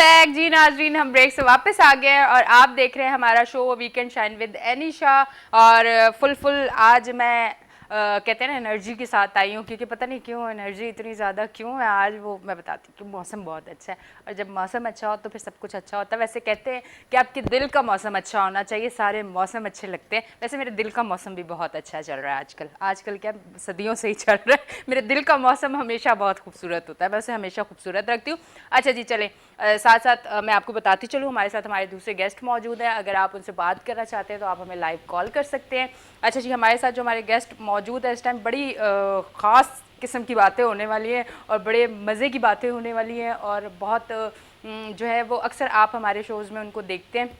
Back जी नाजरीन, हम break से वापस आ गए हैं और आप देख रहे हैं हमारा show weekend shine with Anisha. और फुल आज मैं कहते हैं ना एनर्जी के साथ आई हूँ, क्योंकि पता नहीं क्यों एनर्जी इतनी ज़्यादा क्यों है आज, वो मैं बताती हूँ कि मौसम बहुत अच्छा है और जब मौसम अच्छा हो तो फिर सब कुछ अच्छा होता है। वैसे कहते हैं कि आपके दिल का मौसम अच्छा होना चाहिए, सारे मौसम अच्छे लगते हैं। वैसे मेरे दिल का मौसम भी बहुत अच्छा चल रहा है आजकल। आजकल क्या, सदियों से ही चल रहा है। मेरे दिल का मौसम हमेशा बहुत खूबसूरत होता है, मैं उसे हमेशा खूबसूरत रखती हूँ। अच्छा जी, चलें साथ साथ मैं आपको बताती चलूँ, हमारे साथ हमारे दूसरे गेस्ट मौजूद हैं। अगर आप उनसे बात करना चाहते हैं तो आप हमें लाइव कॉल कर सकते हैं। अच्छा जी, हमारे साथ जो हमारे गेस्ट मौजूद है इस टाइम, बड़ी ख़ास किस्म की बातें होने वाली हैं और बड़े मज़े की बातें होने वाली हैं। और बहुत जो है वो अक्सर आप हमारे शोज़ में उनको देखते हैं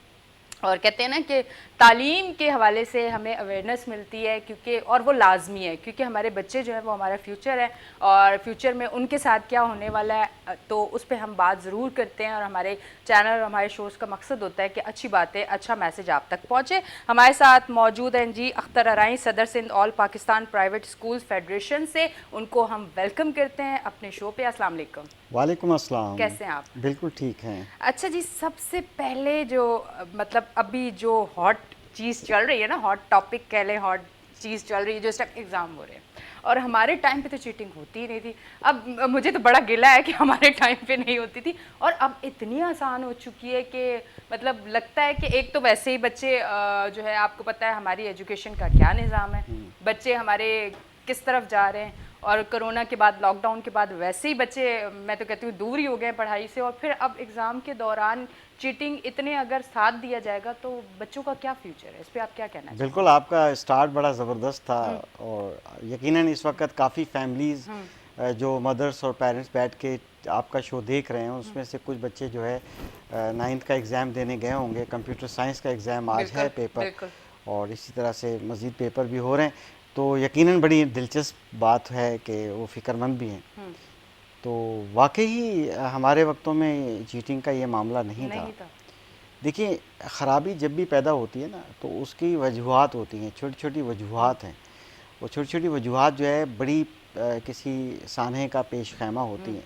और कहते हैं ना कि तालीम के हवाले से हमें अवेयरनेस मिलती है, क्योंकि और वो लाजमी है, क्योंकि हमारे बच्चे जो है वो हमारा फ्यूचर है और फ्यूचर में उनके साथ क्या होने वाला है तो उस पर हम बात ज़रूर करते हैं। और हमारे चैनल और हमारे शोज़ का मकसद होता है कि अच्छी बातें, अच्छा मैसेज आप तक पहुँचे। हमारे साथ मौजूद हैं जी अख्तर अराई, सदर Sindh all Pakistan private school federation से। उनको हम वेलकम करते हैं अपने शो पे। अस्सलाम वालेकुम। वालेकुम अस्सलाम। कैसे हैं आप? बिल्कुल ठीक हैं। अच्छा जी, सबसे पहले जो मतलब अभी जो हॉट चीज़ चल रही है ना, हॉट टॉपिक कह लें, हॉट चीज़ चल रही है, जो इस टाइम एग्ज़ाम हो रहे हैं और हमारे टाइम पे तो चीटिंग होती ही नहीं थी। अब मुझे तो बड़ा गिला है कि हमारे टाइम पे नहीं होती थी और अब इतनी आसान हो चुकी है कि मतलब लगता है कि एक तो वैसे ही बच्चे जो है, आपको पता है हमारी एजुकेशन का क्या निज़ाम है, बच्चे हमारे किस तरफ जा रहे हैं। और कोरोना के बाद, लॉकडाउन के बाद वैसे ही बच्चे, मैं तो कहती हूँ, दूर ही हो गए पढ़ाई से। और फिर अब एग्ज़ाम के दौरान चीटिंग इतने अगर साथ दिया जाएगा तो बच्चों का क्या फ्यूचर है, इस पर आप क्या कहना चाहेंगे? बिल्कुल आपका स्टार्ट बड़ा ज़बरदस्त था और यकीनन इस वक्त काफ़ी फैमिलीज़ जो मदर्स और पेरेंट्स बैठ के आपका शो देख रहे हैं, उसमें से कुछ बच्चे जो है 9th का एग्ज़ाम देने गए होंगे। कंप्यूटर साइंस का एग्ज़ाम आज है बिल्कुल पेपर, बिल्कुल। और इसी तरह से मज़ीद पेपर भी हो रहे हैं। तो यकीनन बड़ी दिलचस्प बात है कि वो फ़िक्रमंद भी हैं। तो वाकई हमारे वक्तों में चीटिंग का ये मामला नहीं था। नहीं था। देखिए, ख़राबी जब भी पैदा होती है ना तो उसकी वजूहात होती हैं, छोटी छोटी वजूहात हैं। वो छोटी छोटी वजूहात जो है बड़ी किसी सानहे का पेश खैमा होती हैं।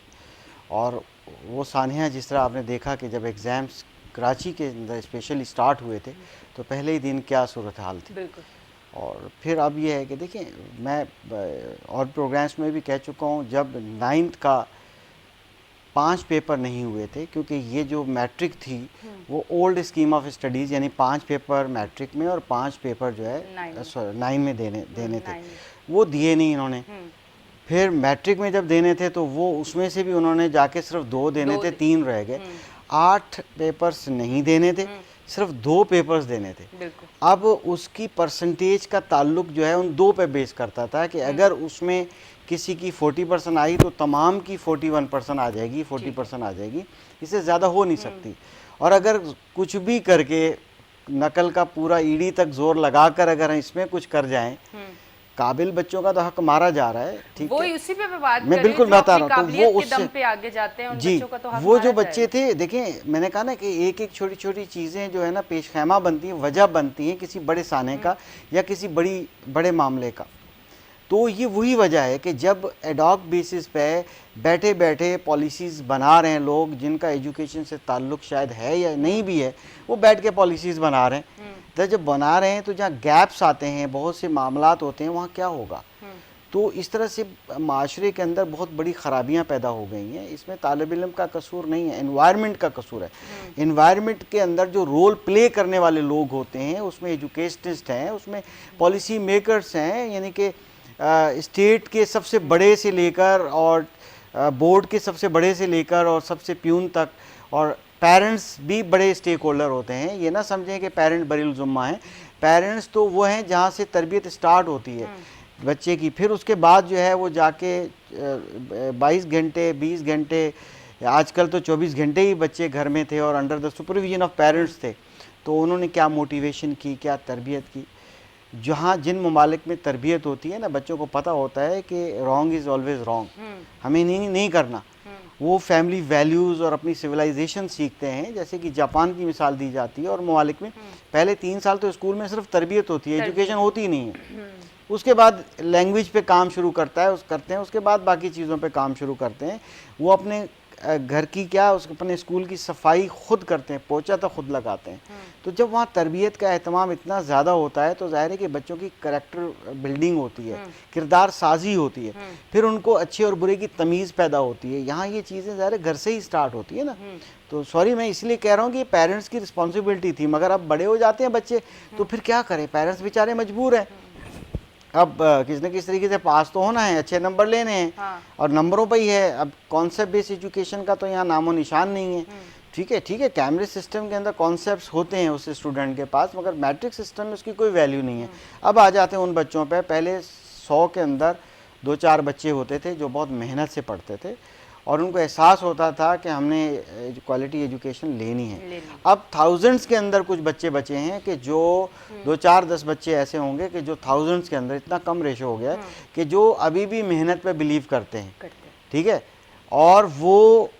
और वो सानहा जिस तरह आपने देखा कि जब एग्ज़ाम्स कराची के अंदर स्पेशली स्टार्ट हुए थे तो पहले ही दिन क्या सूरत हाल थी। बिल्कुल। और फिर अब ये है कि देखिए, मैं और प्रोग्राम्स में भी कह चुका हूँ, जब 9th का 5 पेपर नहीं हुए थे, क्योंकि ये जो मैट्रिक थी वो ओल्ड स्कीम ऑफ स्टडीज़, यानी 5 पेपर मैट्रिक में और 5 पेपर जो है 9 में देने थे, 9 में। वो दिए नहीं इन्होंने। फिर मैट्रिक में जब देने थे तो वो उसमें से भी उन्होंने जाके सिर्फ 2 देने थे, 3 रह गए। 8 पेपर्स नहीं देने थे, सिर्फ 2 पेपर्स देने थे। बिल्कुल। अब उसकी परसेंटेज का ताल्लुक जो है उन 2 पे बेस करता था कि अगर उसमें किसी की 40% आई तो तमाम की 41% आ जाएगी, 40% आ जाएगी, इससे ज़्यादा हो नहीं सकती। और अगर कुछ भी करके नकल का पूरा ईडी तक जोर लगाकर अगर इसमें कुछ कर जाएं, काबिल बच्चों का तो हक मारा जा रहा है, ठीक वो है। ही उसी पे मैं बात मैं कर रही हूँ, बिल्कुल जो बता अपनी रहा हूँ, तो वो काबिलियत के दम उससे पे आगे जाते हैं उन जी, बच्चों का तो हक वो जो मारा बच्चे जाएगा। थे, देखें मैंने कहा ना कि एक एक छोटी छोटी चीज़ें जो है ना पेश खैमा बनती हैं, वजह बनती हैं किसी बड़े साने का या किसी बड़े मामले का। तो ये वही वजह है कि जब एडॉक बेसिस पे बैठे बैठे पॉलिसीज़ बना रहे हैं लोग जिनका एजुकेशन से ताल्लुक़ शायद है या नहीं भी है, वो बैठ के पॉलिसीज़ बना रहे हैं। तो जब बना रहे हैं तो जहाँ गैप्स आते हैं, बहुत से मामलात होते हैं, वहाँ क्या होगा। तो इस तरह से माशरे के अंदर बहुत बड़ी ख़राबियाँ पैदा हो गई हैं। इसमें तालिब इल्म का कसूर नहीं है, एनवायरनमेंट का कसूर है। एनवायरनमेंट के अंदर जो रोल प्ले करने वाले लोग होते हैं, उसमें एजुकेशनिस्ट हैं, उसमें पॉलिसी मेकर्स हैं, यानी कि स्टेट के सबसे बड़े से लेकर और बोर्ड के सबसे बड़े से लेकर और सबसे प्यून तक, और पेरेंट्स भी बड़े स्टेक होल्डर होते हैं। ये ना समझें कि पेरेंट बरील ज़ुम्मा हैं। पेरेंट्स तो वो हैं जहाँ से तरबियत स्टार्ट होती है बच्चे की। फिर उसके बाद जो है वो जाके 22 घंटे 20 घंटे, आजकल तो 24 घंटे ही बच्चे घर में थे और under the supervision of parents थे। तो उन्होंने क्या मोटिवेशन की, क्या तरबियत की। जहाँ जिन ममालिक में तरबियत होती है ना, बच्चों को पता होता है कि रॉन्ग इज़ ऑलवेज़ रॉन्ग, हमें नहीं करना। वो फैमिली वैल्यूज़ और अपनी सिविलाइजेशन सीखते हैं। जैसे कि जापान की मिसाल दी जाती है, और ममालिक में पहले 3 साल तो स्कूल में सिर्फ तरबियत होती है, एजुकेशन होती ही नहीं है। उसके बाद लैंग्वेज पे काम शुरू करते हैं, उसके बाद बाकी चीज़ों पे काम शुरू करते हैं। वो अपने घर की क्या उस अपने स्कूल की सफाई खुद करते हैं, पोछा तो खुद लगाते हैं। तो जब वहाँ तरबियत का एहतमाम इतना ज़्यादा होता है तो ज़ाहिर है कि बच्चों की करैक्टर बिल्डिंग होती है, किरदार साजी होती है, फिर उनको अच्छे और बुरे की तमीज़ पैदा होती है। यहाँ ये चीज़ें ज़ाहिर है घर से ही स्टार्ट होती है ना। तो सॉरी मैं इसलिए कह रहा हूँ कि पेरेंट्स की रिस्पॉन्सिबिलिटी थी, मगर अब बड़े हो जाते हैं बच्चे तो फिर क्या करें, पेरेंट्स बेचारे मजबूर हैं। अब किसी न किसी तरीके से पास तो होना है, अच्छे नंबर लेने हैं। हाँ। और नंबरों पे ही है। अब कॉन्सेप्ट बेस्ड एजुकेशन का तो यहाँ नामो निशान नहीं है। ठीक है, कैमरे सिस्टम के अंदर कॉन्सेप्ट्स होते हैं उस स्टूडेंट के पास, मगर मैट्रिक सिस्टम में उसकी कोई वैल्यू नहीं है। अब आ जाते हैं उन बच्चों पे, पहले 100 के अंदर 2-4 बच्चे होते थे जो बहुत मेहनत से पढ़ते थे और उनको एहसास होता था कि हमने क्वालिटी एजुकेशन लेनी है। अब थाउजेंड्स के अंदर कुछ बच्चे बचे हैं कि जो 2-4-10 बच्चे ऐसे होंगे कि जो थाउजेंड्स के अंदर, इतना कम रेशो हो गया है कि जो अभी भी मेहनत पे बिलीव करते हैं। ठीक है, और वो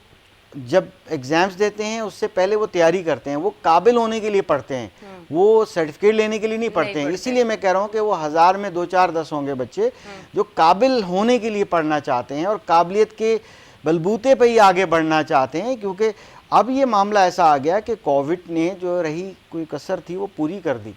जब एग्ज़ाम्स देते हैं उससे पहले वो तैयारी करते हैं, वो काबिल होने के लिए पढ़ते हैं, वो सर्टिफिकेट लेने के लिए नहीं पढ़ते हैं। इसीलिए मैं कह रहा हूँ कि वो 1000 में 2-4-10 होंगे बच्चे जो काबिल होने के लिए पढ़ना चाहते हैं और काबिलियत के बलबूते पे ही आगे बढ़ना चाहते हैं। क्योंकि अब ये मामला ऐसा आ गया कि कोविड ने जो रही कोई कसर थी वो पूरी कर दी।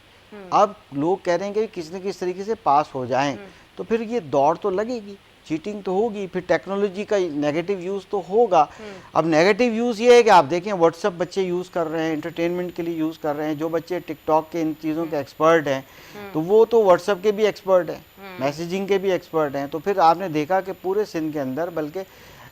अब लोग कह रहे हैं कि किसी न किसी तरीके से पास हो जाएं, तो फिर ये दौड़ तो लगेगी, चीटिंग तो होगी, फिर टेक्नोलॉजी का नेगेटिव यूज़ तो होगा। अब नेगेटिव यूज़ ये है कि आप देखें व्हाट्सअप बच्चे यूज़ कर रहे हैं, एंटरटेनमेंट के लिए यूज़ कर रहे हैं। जो बच्चे टिकटॉक के इन चीज़ों के एक्सपर्ट हैं तो वो तो व्हाट्सअप के भी एक्सपर्ट हैं, मैसेजिंग के भी एक्सपर्ट हैं। तो फिर आपने देखा कि पूरे सिंध के अंदर, बल्कि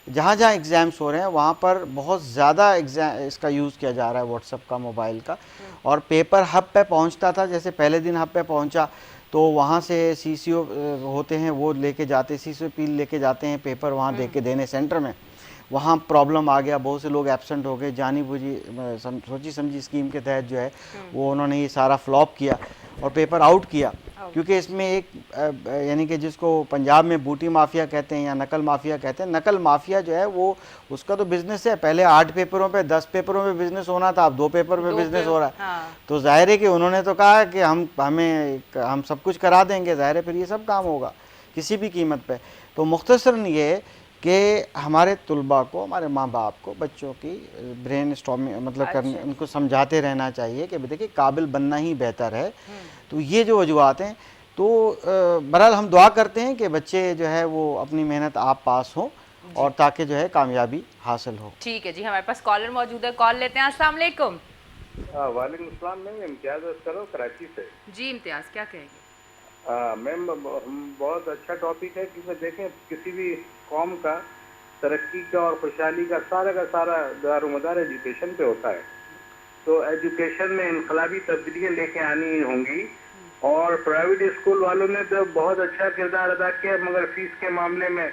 जहाँ जहाँ एग्ज़ाम्स हो रहे हैं वहाँ पर बहुत ज़्यादा इसका यूज़ किया जा रहा है व्हाट्सअप का, मोबाइल का। और पेपर हब पे पहुँचता था, जैसे पहले दिन हब पे पहुँचा तो वहाँ से सीसीओ होते हैं वो लेके जाते, सीसीओ पील लेके जाते हैं पेपर वहाँ दे के देने सेंटर में। वहाँ प्रॉब्लम आ गया, बहुत से लोग एब्सेंट हो गए, जानी बुझी सोची समझी स्कीम के तहत जो है वो उन्होंने ये सारा फ्लॉप किया और पेपर आउट किया। क्योंकि इसमें एक यानी कि जिसको पंजाब में बूटी माफिया कहते हैं या नकल माफिया कहते हैं, नकल माफिया जो है वो उसका तो बिजनेस है। पहले 8 पेपरों पे 10 पेपरों में बिजनेस होना था, अब 2 पेपर में बिजनेस हो रहा है। हाँ। तो जाहिर है कि उन्होंने तो कहा कि हम सब कुछ करा देंगे, जाहिर है फिर ये सब काम होगा किसी भी कीमत पे। तो मुख्तसरन ये कि हमारे तुलबा को, हमारे माँ बाप को बच्चों की ब्रेन स्टॉर्मिंग मतलब करने, उनको समझाते रहना चाहिए कि देखिए काबिल बनना ही बेहतर है। तो ये जो वजूहत हैं, तो बहरहाल हम दुआ करते हैं कि बच्चे जो है वो अपनी मेहनत आप पास हों और ताकि जो है कामयाबी हासिल हो। ठीक है जी, हमारे पास कॉलर मौजूद है, कॉल लेते हैं। अस्सलाम वालेकुम। वालेकुम अस्सलाम मैम, इम्तियाज करो कराची से। जी इम्तियाज, क्या कहेंगे? मैम बहुत अच्छा टॉपिक है, क्योंकि देखें किसी भी कौम का तरक्की का और खुशहाली का सारा दारोमदार एजुकेशन पे होता है। तो एजुकेशन में इनकलाबी तब्दीलियाँ लेके आनी होंगी। और प्राइवेट स्कूल वालों ने तो बहुत अच्छा किरदार अदा किया, मगर फीस के मामले में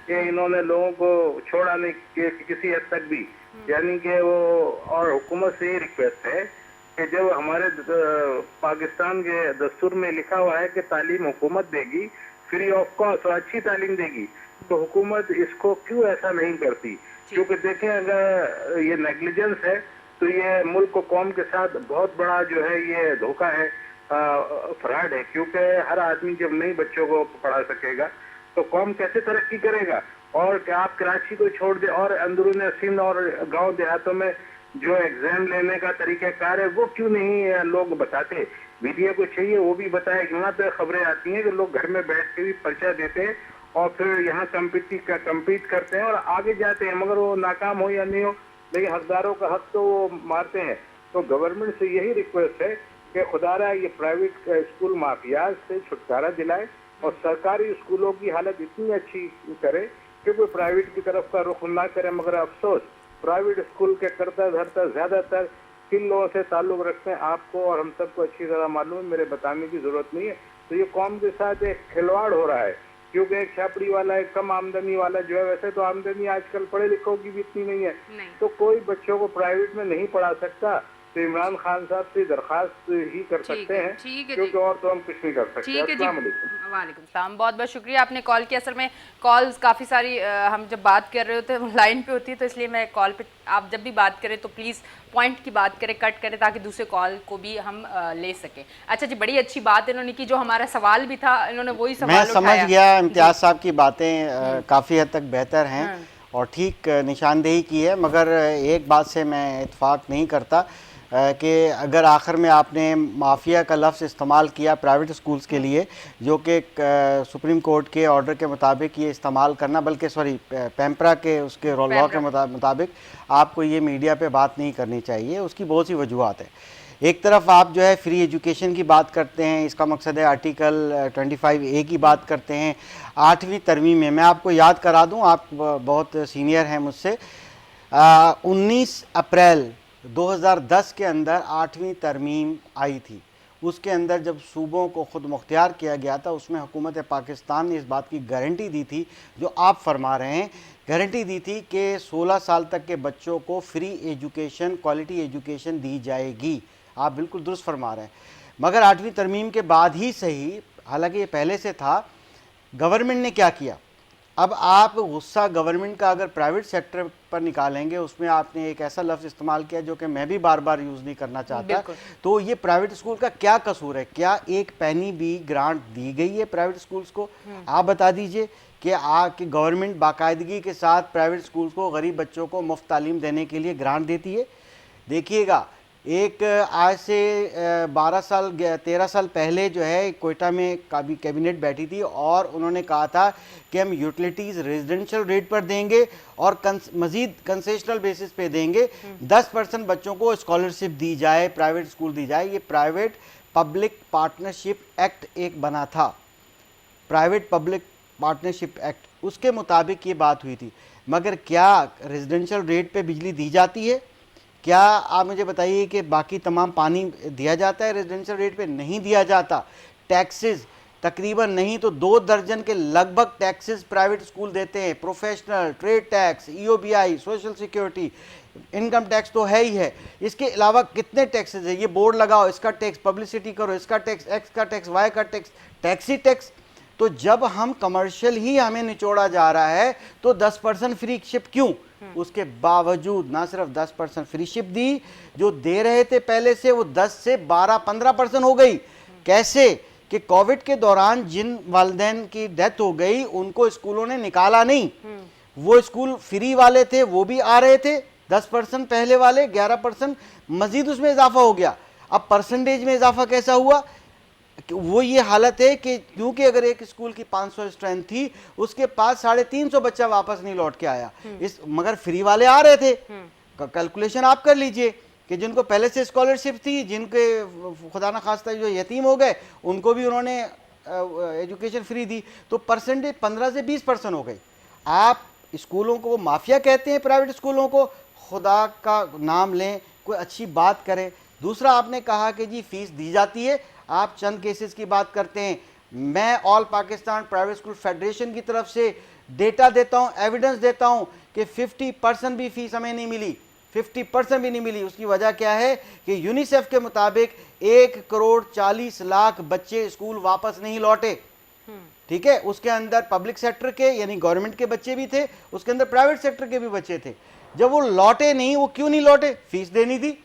ये इन्होंने लोगों को छोड़ा नहीं किसी हद तक भी। यानी कि वो, और हुकूमत से ये रिक्वेस्ट है कि जब हमारे पाकिस्तान के दस्तूर में लिखा हुआ है कि तालीम हुकूमत देगी फ्री ऑफ कॉस्ट और अच्छी तालीम देगी, तो हुकूमत इसको क्यों ऐसा नहीं करती? क्योंकि देखें अगर ये नेग्लिजेंस है तो ये मुल्क को कौम के साथ बहुत बड़ा जो है ये धोखा है, फ्रॉड है। क्योंकि हर आदमी जब नई बच्चों को पढ़ा सकेगा तो कौम कैसे तरक्की करेगा? और क्या आप कराची को छोड़ दे और अंदरून सिंध और गांव देहातों में जो एग्जाम लेने का तरीक़ाकार है वो क्यों नहीं लोग बताते? मीडिया को चाहिए वो भी बताए। यहाँ पे खबरें आती हैं कि लोग घर में बैठ के भी पर्चा देते हैं और फिर यहाँ कम्पीट करते हैं और आगे जाते हैं, मगर वो नाकाम हो या नहीं हो, लेकिन हकदारों का हक तो वो मारते हैं। तो गवर्नमेंट से यही रिक्वेस्ट है कि खुदारा ये प्राइवेट स्कूल माफियाज से छुटकारा दिलाए और सरकारी स्कूलों की हालत इतनी अच्छी करे कि कोई प्राइवेट की तरफ का रुख ना करे। मगर अफसोस प्राइवेट स्कूल के करता धरता ज्यादातर किन लोगों से ताल्लुक रखते हैं आपको और हम सबको अच्छी तरह मालूम है, मेरे बताने की जरूरत नहीं है। तो ये कौम के साथ एक खिलवाड़ हो रहा है, क्योंकि एक छापड़ी वाला, एक कम आमदनी वाला जो है, वैसे तो आमदनी आजकल पढ़े लिखों की भी इतनी नहीं है, तो कोई बच्चों को प्राइवेट में नहीं पढ़ा सकता। तो इमरान खान साहब से दरखास्त ही कर सकते हैं, क्योंकि और तो हम कुछ नहीं कर सकते। ठीक है जी, वालेकुम सलाम, बहुत बहुत शुक्रिया आपने कॉल किया। असल में कॉल्स काफ़ी सारी हम जब बात कर रहे होते हैं लाइन पे होती है, तो इसलिए मैं कॉल पे, आप जब भी बात करें तो प्लीज़ पॉइंट की बात करें, कट करें, ताकि दूसरे कॉल को भी हम ले सकें। अच्छा जी, बड़ी अच्छी बात इन्होंने की, जो हमारा सवाल भी था इन्होंने वही सवाल मैं समझ गया। इम्तियाज साहब की बातें काफ़ी हद तक बेहतर हैं और ठीक निशानदेही की है, मगर एक बात से मैं इत्फाक नहीं करता कि अगर आखिर में आपने माफिया का लफ्ज़ इस्तेमाल किया प्राइवेट स्कूल्स के लिए, जो कि सुप्रीम कोर्ट के ऑर्डर के मुताबिक ये इस्तेमाल करना, बल्कि सॉरी पैम्परा के उसके लॉ के मुताबिक आपको ये मीडिया पे बात नहीं करनी चाहिए। उसकी बहुत सी वजूहत है। एक तरफ आप जो है फ्री एजुकेशन की बात करते हैं, इसका मकसद है आर्टिकल 25A की बात करते हैं। 8वीं तरमीम में मैं आपको याद करा दूं, आप बहुत सीनियर हैं मुझसे, 19 अप्रैल 2010 के अंदर 8वीं तरमीम आई थी। उसके अंदर जब सूबों को खुद मुख्तियार किया गया था, उसमें हुकूमत पाकिस्तान ने इस बात की गारंटी दी थी जो आप फरमा रहे हैं, गारंटी दी थी कि 16 साल तक के बच्चों को फ्री एजुकेशन, क्वालिटी एजुकेशन दी जाएगी। आप बिल्कुल दुरुस्त फरमा रहे हैं। मगर 8वीं तरमीम के बाद ही सही, हालांकि ये पहले से था, गवर्नमेंट ने क्या किया, अब आप गुस्सा गवर्नमेंट का अगर प्राइवेट सेक्टर पर निकालेंगे, उसमें आपने एक ऐसा लफ्ज़ इस्तेमाल किया जो कि मैं भी बार बार यूज़ नहीं करना चाहता। तो ये प्राइवेट स्कूल का क्या कसूर है? क्या एक पैनी भी ग्रांट दी गई है प्राइवेट स्कूल्स को? आप बता दीजिए कि गवर्नमेंट बाकायदगी के साथ प्राइवेट स्कूल्स को, गरीब बच्चों को मुफ्त तालीम देने के लिए ग्रांट देती है। देखिएगा, एक आज से 13 साल पहले जो है कोयटा में कैबिनेट बैठी थी और उन्होंने कहा था कि हम यूटिलिटीज़ रेजिडेंशियल रेट पर देंगे और मज़ीद कंसेशनल बेसिस पे देंगे। 10% बच्चों को स्कॉलरशिप दी जाए, प्राइवेट स्कूल दी जाए। ये प्राइवेट पब्लिक पार्टनरशिप एक्ट एक बना था, प्राइवेट पब्लिक पार्टनरशिप एक्ट, उसके मुताबिक ये बात हुई थी। मगर क्या रेजिडेंशियल रेट पे बिजली दी जाती है? क्या आप मुझे बताइए कि बाकी तमाम पानी दिया जाता है रेजिडेंशियल रेट पे? नहीं दिया जाता। टैक्सेस तकरीबन नहीं तो 2 दर्जन के लगभग टैक्सेस प्राइवेट स्कूल देते हैं। Professional, trade tax, EOBI, social security, income tax तो है ही है। इसके अलावा कितने टैक्सेस है? ये बोर्ड लगाओ, इसका टैक्स, पब्लिसिटी करो, इसका टैक्स, एक्स का टैक्स, वाई का टैक्स, टैक्स ही टैक्स। तो जब हम कमर्शियल ही हमें निचोड़ा जा रहा है तो 10% फ्री शिप क्यों? उसके बावजूद ना सिर्फ 10% फ्री शिप दी, जो दे रहे थे पहले से, वो 10 से 12-15% हो गई। कैसे कि कोविड के दौरान जिन वालिदैन की डेथ हो गई उनको स्कूलों ने निकाला नहीं, वो स्कूल फ्री वाले थे वो भी आ रहे थे, 10% पहले वाले, 11% मजीद उसमें इजाफा हो गया। अब परसेंटेज में इजाफा कैसा हुआ? वो ये हालत है कि क्योंकि अगर एक स्कूल की 500 स्ट्रेंथ थी, उसके पास 350 बच्चा वापस नहीं लौट के आया, मगर फ्री वाले आ रहे थे। कैलकुलेशन आप कर लीजिए कि जिनको पहले से स्कॉलरशिप थी, जिनके खुदा न खास्ता जो यतीम हो गए, उनको भी उन्होंने एजुकेशन फ्री दी, तो परसेंटेज 15 से 20% हो गई। आप स्कूलों को माफिया कहते हैं, प्राइवेट स्कूलों को, खुदा का नाम लें, कोई अच्छी बात करें। दूसरा, आपने कहा कि जी फीस दी जाती है, आप चंद केसेस की बात करते हैं। मैं all Pakistan private school federation की तरफ से डेटा देता हूं, एविडेंस देता हूं कि 50% भी फीस हमें नहीं मिली, 50% भी नहीं मिली। उसकी वजह क्या है कि यूनिसेफ के मुताबिक 1,40,00,000 बच्चे स्कूल वापस नहीं लौटे। ठीक है, उसके अंदर पब्लिक सेक्टर के यानी गवर्नमेंट के बच्चे भी थे, उसके अंदर प्राइवेट सेक्टर के भी बच्चे थे। जब वो लौटे नहीं, वो क्यों नहीं लौटे? फीस देनी थी,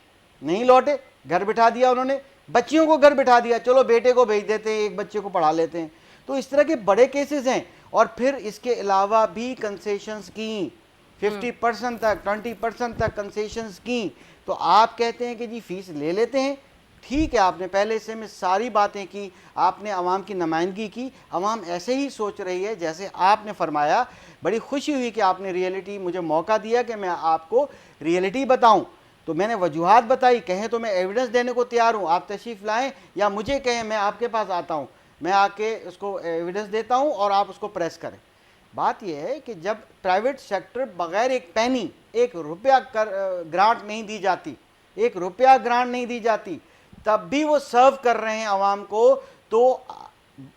नहीं लौटे, घर बिठा दिया उन्होंने, बच्चियों को घर बिठा दिया, चलो बेटे को भेज देते हैं, एक बच्चे को पढ़ा लेते हैं। तो इस तरह के बड़े केसेस हैं। और फिर इसके अलावा भी कंसेशंस की, 50% तक, 20% तक कंसेशंस की। तो आप कहते हैं कि जी फीस ले लेते हैं। ठीक है, आपने पहले से में सारी बातें की, आपने अवाम की नुमाइंदगी की, अवाम ऐसे ही सोच रही है जैसे आपने फरमाया। बड़ी खुशी हुई कि आपने रियलिटी, मुझे मौका दिया कि मैं आपको रियलिटी बताऊं। तो मैंने वजूहात बताई, कहें तो मैं एविडेंस देने को तैयार हूँ, आप तशरीफ़ लाएं, या मुझे कहें मैं आपके पास आता हूँ, मैं आके उसको एविडेंस देता हूँ और आप उसको प्रेस करें। बात यह है कि जब प्राइवेट सेक्टर बगैर एक पैनी, 1 रुपया ग्रांट नहीं दी जाती, 1 रुपया ग्रांट नहीं दी जाती, तब भी वो सर्व कर रहे हैं आवाम को, तो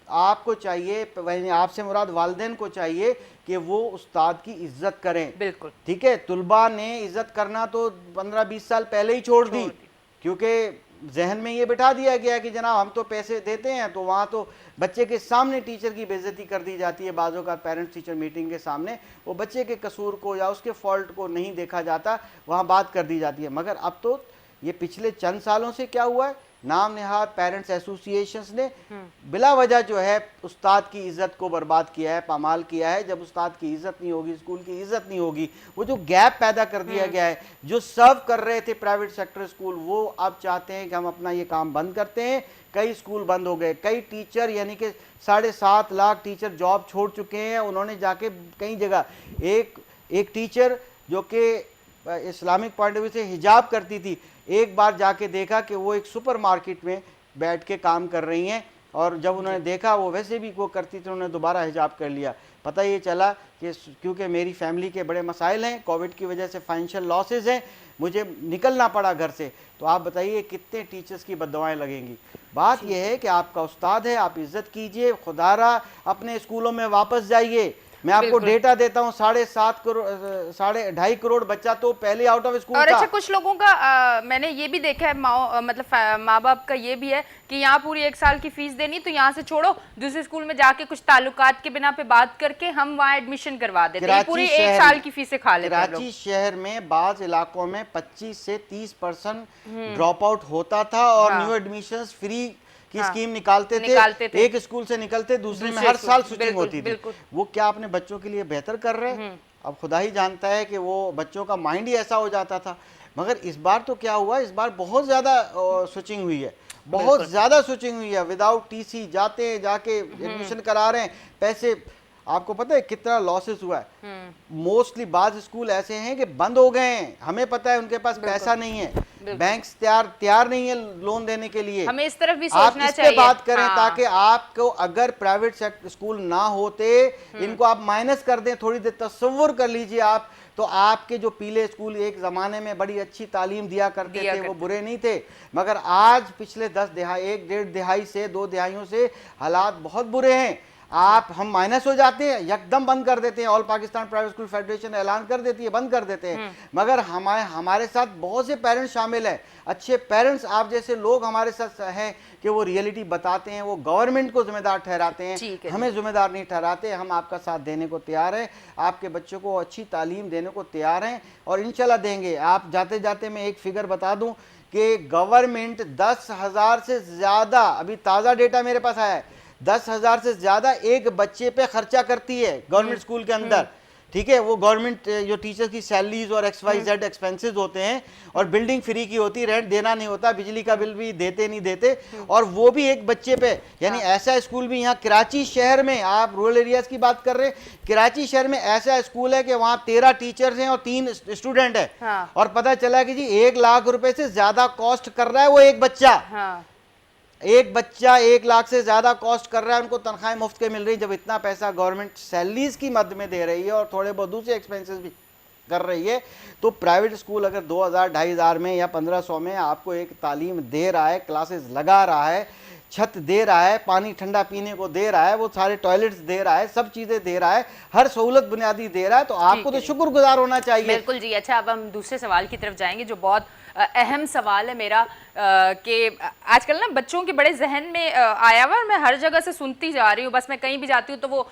आपको चाहिए, आपसे मुराद वालिदैन को चाहिए कि वो उस्ताद की इज्जत करें। बिल्कुल ठीक है, तुलबा ने इज्जत करना तो 15-20 साल पहले ही छोड़ दी, क्योंकि जहन में ये बिठा दिया गया कि जनाब हम तो पैसे देते हैं, तो वहाँ तो बच्चे के सामने टीचर की बेइज्जती कर दी जाती है। बाज़ों का पेरेंट्स टीचर मीटिंग के सामने वो बच्चे के कसूर को या उसके फॉल्ट को नहीं देखा जाता, वहाँ बात कर दी जाती है। मगर अब तो ये पिछले चंद सालों से क्या हुआ है, नाम निहाद पेरेंट्स एसोसिएशंस ने बिला वजह जो है उस्ताद की इज्जत को बर्बाद किया है, पामाल किया है। जब उस्ताद की इज्जत नहीं होगी, स्कूल की इज्जत नहीं होगी, वो जो गैप पैदा कर दिया गया है, जो सर्व कर रहे थे प्राइवेट सेक्टर स्कूल, वो अब चाहते हैं कि हम अपना ये काम बंद करते हैं। कई स्कूल बंद हो गए, कई टीचर यानी कि 7.5 लाख टीचर जॉब छोड़ चुके हैं। उन्होंने जाके कई जगह, एक टीचर जो कि इस्लामिक पॉइंट ऑफ व्यू से हिजाब करती थी, एक बार जाके देखा कि वो एक सुपरमार्केट में बैठ के काम कर रही हैं, और जब उन्होंने देखा वो वैसे भी वो करती थी, उन्होंने दोबारा हिजाब कर लिया। पता ये चला कि क्योंकि मेरी फैमिली के बड़े मसाइल हैं, कोविड की वजह से फाइनेंशियल लॉसेज हैं, मुझे निकलना पड़ा घर से। तो आप बताइए कितने टीचर्स की बद्दुआएं लगेंगी। बात यह है कि आपका उस्ताद है, आप इज्जत कीजिए, खुदारा अपने स्कूलों में वापस जाइए। मैं आपको डेटा देता हूँ, 2.5 करोड़ बच्चा तो पहले आउट ऑफ स्कूल और था। अच्छा, कुछ लोगों का मैंने ये भी देखा है, मतलब माँ बाप का ये भी है कि यहाँ पूरी 1 साल की फीस देनी, तो यहाँ से छोड़ो, दूसरे स्कूल में जाके कुछ ताल्लुकात के बिना पे बात करके हम वहाँ एडमिशन करवा देते हैं, पूरी 1 साल की फीसें खा लेते हैं। कराची शहर में बाज इलाकों में 25 से 30% ड्रॉप आउट होता था, और न्यू एडमिशंस फ्री की स्कीम निकालते थे। एक स्कूल से निकलते दूसरे में हर साल स्विचिंग होती थी। वो क्या अपने बच्चों के लिए बेहतर कर रहे हैं? अब खुदा ही जानता है कि वो बच्चों का माइंड ही ऐसा हो जाता था। मगर इस बार तो क्या हुआ, इस बार बहुत ज़्यादा स्विचिंग हुई है, बहुत ज़्यादा स्विचिंग हुई है। विदाउट टीसी जाके एडमिशन करा रहे हैं, पैसे आपको पता है कितना लॉसेस हुआ है। मोस्टली बाज स्कूल ऐसे हैं कि बंद हो गए हैं, हमें पता है उनके पास पैसा नहीं है, बैंक्स तैयार नहीं है लोन देने के लिए। हमें इस तरफ भी सोचना आप इस चाहिए। पे बात करें ताकि आपको, अगर प्राइवेट स्कूल ना होते, इनको आप माइनस कर दें, थोड़ी देर तसव्वुर कर लीजिए आप, तो आपके जो पीले स्कूल एक ज़माने में बड़ी अच्छी तालीम दिया करते थे, वो बुरे नहीं थे। मगर आज पिछले 1.5 दिहाई से 2 दिहाइयों से हालात बहुत बुरे हैं। हम माइनस हो जाते हैं, यकदम बंद कर देते हैं, all Pakistan private school federation ऐलान कर देती है, बंद कर देते हैं। मगर हमारे साथ बहुत से पेरेंट्स शामिल हैं, अच्छे पेरेंट्स आप जैसे लोग हमारे साथ हैं कि वो रियलिटी बताते हैं, वो गवर्नमेंट को जिम्मेदार ठहराते हैं, हमें जिम्मेदार नहीं ठहराते। हम आपका साथ देने को तैयार हैं, आपके बच्चों को अच्छी तालीम देने को तैयार हैं, और इंशाल्लाह देंगे। आप जाते जाते मैं एक फिगर बता दूं कि गवर्नमेंट 10,000 से ज़्यादा, अभी ताज़ा डेटा मेरे पास आया है, 10,000 से ज्यादा एक बच्चे पे खर्चा करती है गवर्नमेंट स्कूल के अंदर। ठीक है, वो गवर्नमेंट जो टीचर की सैलरीज और XYZ एक्सपेंसेस होते हैं, और बिल्डिंग फ्री की होती, रेंट देना नहीं होता, बिजली का बिल भी देते नहीं देते, और वो भी एक बच्चे पे। यानी ऐसा स्कूल भी यहाँ कराची शहर में, आप रूरल एरियाज की बात कर रहे हैं, कराची शहर में ऐसा स्कूल है कि वहाँ 13 टीचर्स हैं और 3 स्टूडेंट है। और पता चला कि जी 1 लाख रुपए से ज्यादा कॉस्ट कर रहा है वो एक बच्चा। एक बच्चा 1 लाख से ज्यादा कॉस्ट कर रहा है, उनको तनख्वाहें मुफ्त के मिल रही है। जब इतना पैसा गवर्नमेंट सैलरीज की मद में दे रही है और थोड़े बहुत दूसरे एक्सपेंसेस भी कर रही है, तो प्राइवेट स्कूल अगर 2,000-2,500 में या 1,500 में आपको एक तालीम दे रहा है, क्लासेस लगा रहा है, छत दे रहा है, पानी ठंडा पीने को दे रहा है, वो सारे टॉयलेट्स दे रहा है, सब चीजें दे रहा है, हर सहूलत बुनियादी दे रहा है, तो आपको तो शुक्रगुजार होना चाहिए। बिल्कुल जी। अच्छा, अब हम दूसरे सवाल की तरफ जाएंगे, जो बहुत अहम सवाल है मेरा, कि आजकल ना बच्चों के बड़े जहन में आया हुआ, मैं हर जगह से सुनती जा रही हूँ, बस मैं कहीं भी जाती हूँ तो वो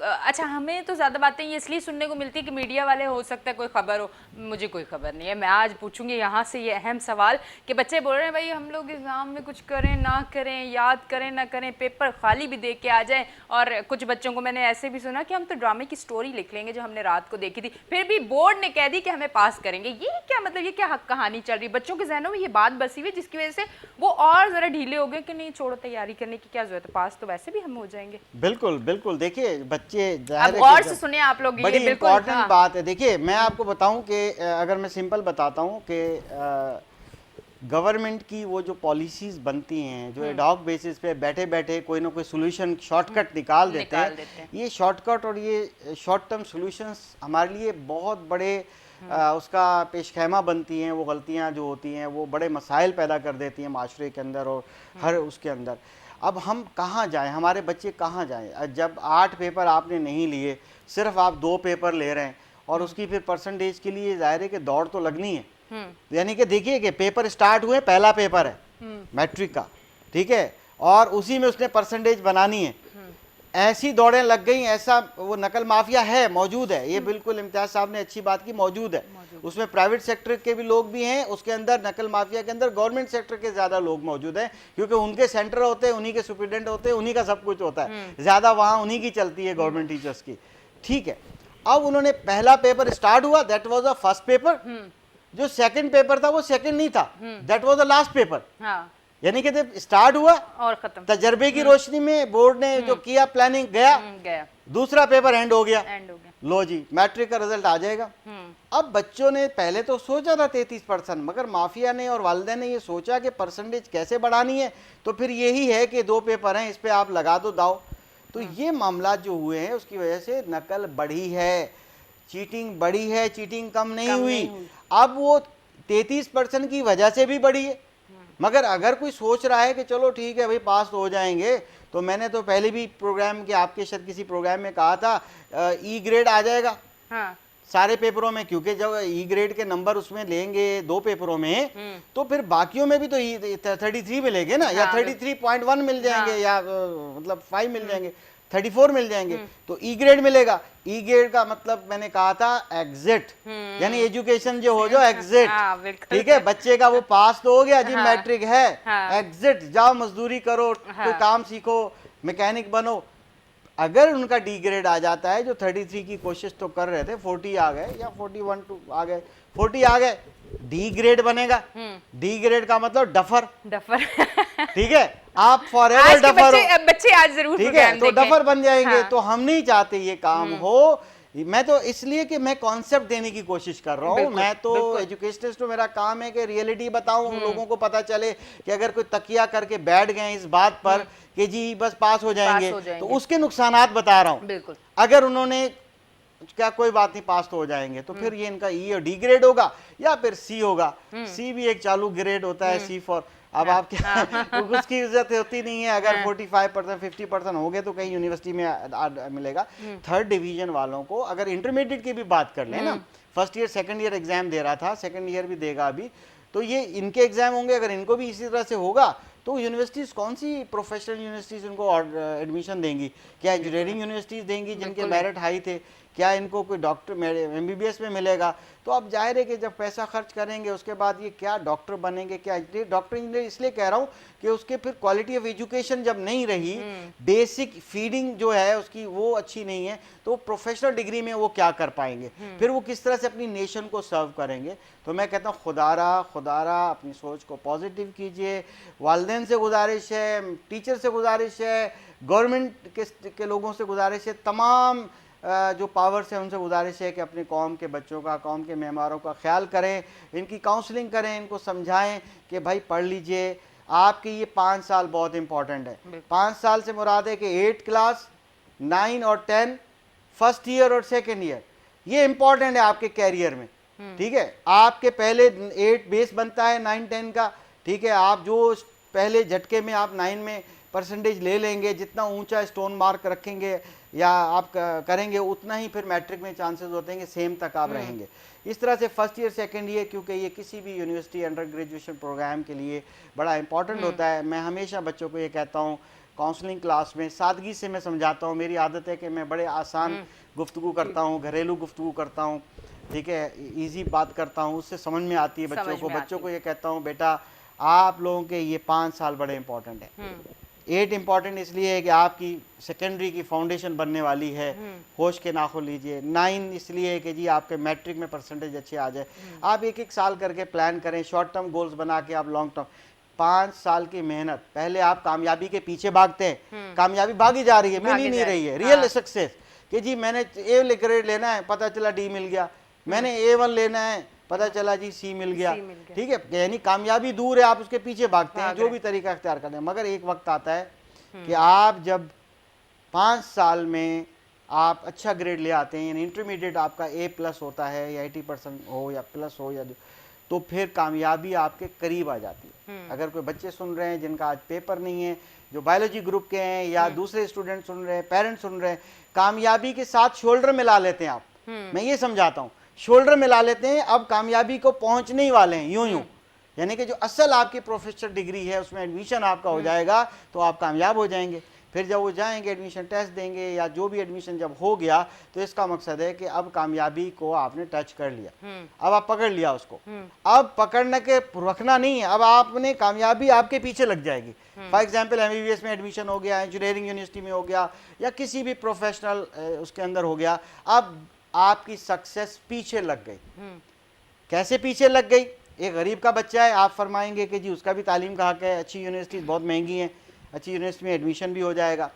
अच्छा, हमें तो ज़्यादा बातें ये इसलिए सुनने को मिलती है कि मीडिया वाले, हो सकता है कोई खबर हो, मुझे कोई खबर नहीं है। मैं आज पूछूंगी यहाँ से ये अहम सवाल कि बच्चे बोल रहे हैं भाई हम लोग एग्ज़ाम में कुछ करें ना करें, याद करें ना करें, पेपर खाली भी दे के आ जाएं, और कुछ बच्चों को मैंने ऐसे भी सुना कि हम तो ड्रामे की स्टोरी लिख लेंगे जो हमने रात को देखी थी, फिर भी बोर्ड ने कह दी कि हमें पास करेंगे। ये क्या मतलब, ये क्या कहानी चल रही है? बच्चों के जहनों में ये बात बसी हुई, जिसकी वजह से वो और जरा ढीले हो गए कि नहीं छोड़ो, तैयारी करने की क्या जरूरत है, पास तो वैसे भी हम हो जाएंगे। बिल्कुल बिल्कुल, देखिए बच्चे अब और से सुने आप लोग, बड़ी इंपॉर्टेंट बात है। देखिए मैं आपको बताऊं कि अगर मैं सिंपल बताता हूं कि गवर्नमेंट की वो जो पॉलिसीज बनती हैं, जो एडॉक बेसिस पे बैठे बैठे कोई ना कोई सोल्यूशन, शॉर्टकट निकाल देते हैं। ये शॉर्टकट और ये शॉर्ट टर्म सोल्यूशंस हमारे लिए बहुत बड़े उसका पेशखैमा बनती हैं। वो गलतियां जो होती हैं वो बड़े मसाइल पैदा कर देती हैं माशरे के अंदर और हर उसके अंदर। अब हम कहाँ जाएं, हमारे बच्चे कहाँ जाएं? जब 8 पेपर आपने नहीं लिए, सिर्फ आप 2 पेपर ले रहे हैं, और उसकी फिर परसेंटेज के लिए जाहिर है कि दौड़ तो लगनी है। यानी कि देखिए कि पेपर स्टार्ट हुए, पहला पेपर है मैट्रिक का, ठीक है, और उसी में उसने परसेंटेज बनानी है। ऐसी दौड़ें लग गई, ऐसा वो नकल माफिया है, मौजूद है, ये बिल्कुल इम्तियाज साहब ने अच्छी बात की, मौजूद है। उसमें प्राइवेट सेक्टर के भी लोग भी हैं, उसके अंदर नकल माफिया के अंदर गवर्नमेंट सेक्टर के ज्यादा लोग मौजूद हैं, क्योंकि उनके सेंटर होते हैं, उन्हीं के सुप्रिटेंडेंट होते हैं, उन्हीं का सब कुछ होता है, ज्यादा वहां उन्हीं की चलती है गवर्नमेंट टीचर्स की। ठीक है, अब उन्होंने पहला पेपर स्टार्ट हुआ, that was the first paper. जो सेकंड पेपर था वो सेकंड नहीं था, that was the last paper. हाँ, यानी कि जब स्टार्ट हुआ, और खत्म, तजर्बे की रोशनी में बोर्ड ने जो किया प्लानिंग, गया गया, दूसरा पेपर एंड हो गया, एंड हो गया। लो जी मैट्रिक का रिजल्ट आ जाएगा। अब बच्चों ने पहले तो सोचा था 33%, मगर माफिया ने और वालिदैन ने ये सोचा कि परसेंटेज कैसे बढ़ानी है, तो फिर यही है कि 2 पेपर हैं, इस पे आप लगा दो दाव। तो ये मामला जो हुए हैं उसकी वजह से नकल बढ़ी है, चीटिंग बढ़ी है, चीटिंग कम नहीं हुई। अब वो 33% की वजह से भी बढ़ी है। मगर अगर कोई सोच रहा है कि चलो ठीक है भाई पास तो हो जाएंगे, तो मैंने तो पहले भी प्रोग्राम के आपके शायद किसी प्रोग्राम में कहा था, ई ग्रेड आ जाएगा हाँ, सारे पेपरों में, क्योंकि जब ई ग्रेड के नंबर उसमें लेंगे 2 पेपरों में, तो फिर बाकियों में भी तो 33 मिलेंगे ना, या 33.1 मिल जाएंगे, या मतलब 5 मिल जाएंगे, 34 मिल जाएंगे, तो ई ग्रेड मिलेगा। ई ग्रेड का मतलब मैंने कहा था एग्जिट, यानी एजुकेशन जो हो जाओ एग्जिट। हाँ, बिल्कुल। ठीक है, बच्चे का वो पास तो हो गया जी, हाँ, मैट्रिक है, हाँ, एग्जिट, जाओ मजदूरी करो, कोई काम सीखो, मैकेनिक बनो। अगर उनका डी ग्रेड आ जाता है, जो 33 की कोशिश तो कर रहे थे, 40 आ गए या 41 आ गए, 40 आ गए, डी ग्रेड बनेगा। डी ग्रेड का मतलब डफर, डफर। ठीक है, आप फॉरएवर आज के डफर हो, बच्चे आज जरूर ठीक है, प्रोग्राम तो देखें। डफर बन जाएंगे। हाँ। तो हम नहीं चाहते ये काम हो। मैं तो इसलिए कि मैं कॉन्सेप्ट देने की कोशिश कर रहा हूँ, बिल्कुल, मैं तो बिल्कुल। एजुकेशनिस्ट हूँ, मेरा काम है कि रियलिटी बताऊं, लोगों को पता चले कि अगर कोई तकिया करके बैठ गए इस बात पर कि जी बस पास हो जाएंगे, तो उसके नुकसानात बता रहा हूँ। बिल्कुल। अगर उन्होंने क्या कोई बात नहीं पास तो हो जाएंगे, तो फिर ये इनका ई और डी ग्रेड होगा, या फिर सी होगा। सी भी एक चालू ग्रेड होता है, सी फॉर, अब आप क्या उसकी इज्जत होती नहीं है। अगर 45% 50% हो गए तो कहीं यूनिवर्सिटी में मिलेगा। थर्ड डिवीजन वालों को अगर इंटरमीडिएट की भी बात कर लें ना, first year second year exam दे रहा था, सेकंड ईयर भी देगा अभी, तो ये इनके एग्जाम होंगे, अगर इनको भी इसी तरह से होगा तो यूनिवर्सिटीज कौन सी प्रोफेशनल यूनिवर्सिटीज उनको एडमिशन देंगी? क्या इंजीनियरिंग यूनिवर्सिटीज देंगी जिनके मेरिट हाई थे? क्या इनको कोई डॉक्टर MBBS में मिलेगा? तो अब जाहिर है कि जब पैसा खर्च करेंगे उसके बाद ये क्या डॉक्टर बनेंगे, क्या डॉक्टर इंजीनियर, इसलिए कह रहा हूँ कि उसके फिर क्वालिटी ऑफ एजुकेशन जब नहीं रही, बेसिक फीडिंग जो है उसकी वो अच्छी नहीं है, तो प्रोफेशनल डिग्री में वो क्या कर पाएंगे, फिर वो किस तरह से अपनी नेशन को सर्व करेंगे। तो मैं कहता हूँ खुदारा अपनी सोच को पॉजिटिव कीजिए। वालिदैन से गुजारिश है, टीचर से गुजारिश है, गवर्नमेंट के लोगों से गुजारिश है, तमाम जो पावर्स है उनसे गुजारिश है कि अपने कौम के बच्चों का, कौम के मेहमानों का ख्याल करें, इनकी काउंसलिंग करें, इनको समझाएं कि भाई पढ़ लीजिए, आपके ये 5 साल बहुत इंपॉर्टेंट है। 5 साल से मुराद है कि 8 क्लास, 9 और 10, फर्स्ट ईयर और सेकेंड ईयर, ये इंपॉर्टेंट है आपके कैरियर में। ठीक है, आपके पहले 8 बेस बनता है 9 10 का। ठीक है, आप जो पहले झटके में आप 9 में परसेंटेज ले लेंगे, जितना ऊंचा स्टोन मार्क रखेंगे या आप करेंगे, उतना ही फिर मैट्रिक में चांसेस होते हैं कि सेम तक आप रहेंगे। इस तरह से फर्स्ट ईयर सेकंड ईयर, क्योंकि ये किसी भी यूनिवर्सिटी अंडर ग्रेजुएशन प्रोग्राम के लिए बड़ा इंपॉर्टेंट होता है। मैं हमेशा बच्चों को ये कहता हूँ, काउंसलिंग क्लास में सादगी से मैं समझाता हूँ। मेरी आदत है कि मैं बड़े आसान गुफ्तगू करता हूँ, घरेलू गुफ्तगू करता हूँ, ठीक है, ईजी बात करता हूँ, उससे समझ में आती है बच्चों को। बच्चों को ये कहता हूँ, बेटा आप लोगों के ये 5 साल बड़े इंपॉर्टेंट है। 8 इंपॉर्टेंट इसलिए है कि आपकी सेकेंडरी की फाउंडेशन बनने वाली है, होश के नाखुन लीजिए। 9 इसलिए है कि जी आपके मैट्रिक में परसेंटेज अच्छे आ जाए। आप एक साल करके प्लान करें, शॉर्ट टर्म गोल्स बना के आप लॉन्ग टर्म, 5 साल की मेहनत। पहले आप कामयाबी के पीछे भागते हैं, कामयाबी भागी जा रही है, मिल ही नहीं रही है। रियल सक्सेस कि जी मैंने A ग्रेड लेना है, पता चला D मिल गया, मैंने A1 लेना है, पता चला जी C मिल गया। ठीक है, यानी कामयाबी दूर है, आप उसके पीछे भागते हैं, जो भी तरीका इख्तियार करते हैं। मगर एक वक्त आता है कि आप जब 5 साल में आप अच्छा ग्रेड ले आते हैं, यानी इंटरमीडिएट आपका A+ होता है, या 80% हो या प्लस हो, या तो फिर कामयाबी आपके करीब आ जाती है। अगर कोई बच्चे सुन रहे हैं जिनका आज पेपर नहीं है, जो बायोलॉजी ग्रुप के हैं, या दूसरे स्टूडेंट सुन रहे हैं, पेरेंट्स सुन रहे हैं, कामयाबी के साथ शोल्डर मिला लेते हैं आप। मैं ये समझाता हूँ, शोल्डर मिला लेते हैं, अब कामयाबी को पहुंचने ही वाले हैं यूं यूं। यानी कि जो असल आपकी प्रोफेशनल डिग्री है उसमें एडमिशन आपका हो जाएगा, तो आप कामयाब हो जाएंगे। फिर जब वो जाएंगे एडमिशन टेस्ट देंगे या जो भी एडमिशन जब हो गया तो इसका मकसद है कि अब कामयाबी को आपने टच कर लिया, अब आप पकड़ लिया उसको। अब पकड़ने के रखना नहीं है, अब आपने कामयाबी आपके पीछे लग जाएगी। फॉर एग्जाम्पल MBBS में एडमिशन हो गया, इंजीनियरिंग यूनिवर्सिटी में हो गया या किसी भी प्रोफेशनल उसके अंदर हो गया, अब आपकी सक्सेस पीछे लग गई। कैसे पीछे लग गई? एक गरीब का बच्चा है, आप फरमाएंगे कि जी उसका भी तालीम का हक है, अच्छी यूनिवर्सिटी बहुत महंगी हैं, अच्छी यूनिवर्सिटी में एडमिशन भी हो जाएगा।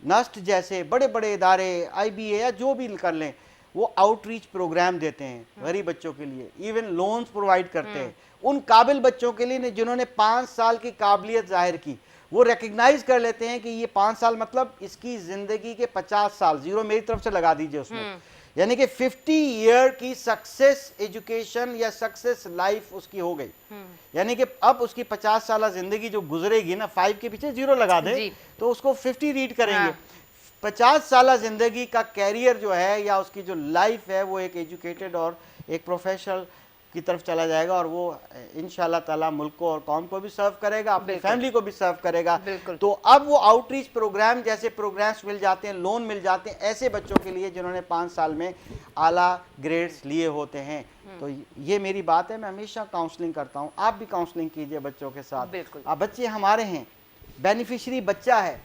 नस्ट जैसे बड़े बड़े इदारे, IBA या जो भी कर लें, वो आउटरीच प्रोग्राम देते हैं गरीब बच्चों के लिए, इवन लोन्स प्रोवाइड करते हैं उन काबिल बच्चों के लिए जिन्होंने 5 साल की काबिलियत जाहिर की। वो रिकग्नाइज कर लेते हैं कि ये 5 साल मतलब इसकी ज़िंदगी के 50 साल, जीरो मेरी तरफ से लगा दीजिए उसमें, यानी कि 50 ईयर की सक्सेस एजुकेशन या सक्सेस लाइफ उसकी हो गई। यानी कि अब उसकी 50 साल जिंदगी जो गुजरेगी ना, 5 के पीछे 0 लगा दे तो उसको 50 रीड करेंगे। 50 साल जिंदगी का कैरियर जो है या उसकी जो लाइफ है वो एक एजुकेटेड और एक प्रोफेशनल की तरफ चला जाएगा और वो इंशाल्लाह ताला मुल्क को और कौम को भी सर्व करेगा, अपनी फैमिली को भी सर्व करेगा। तो अब वो आउटरीच प्रोग्राम जैसे प्रोग्राम्स मिल जाते हैं, लोन मिल जाते हैं ऐसे बच्चों के लिए जिन्होंने 5 साल में आला ग्रेड्स लिए होते हैं। तो ये मेरी बात है, मैं हमेशा काउंसलिंग करता हूँ, आप भी काउंसलिंग कीजिए बच्चों के साथ। आप बच्चे हमारे हैं, बेनिफिशरी बच्चा है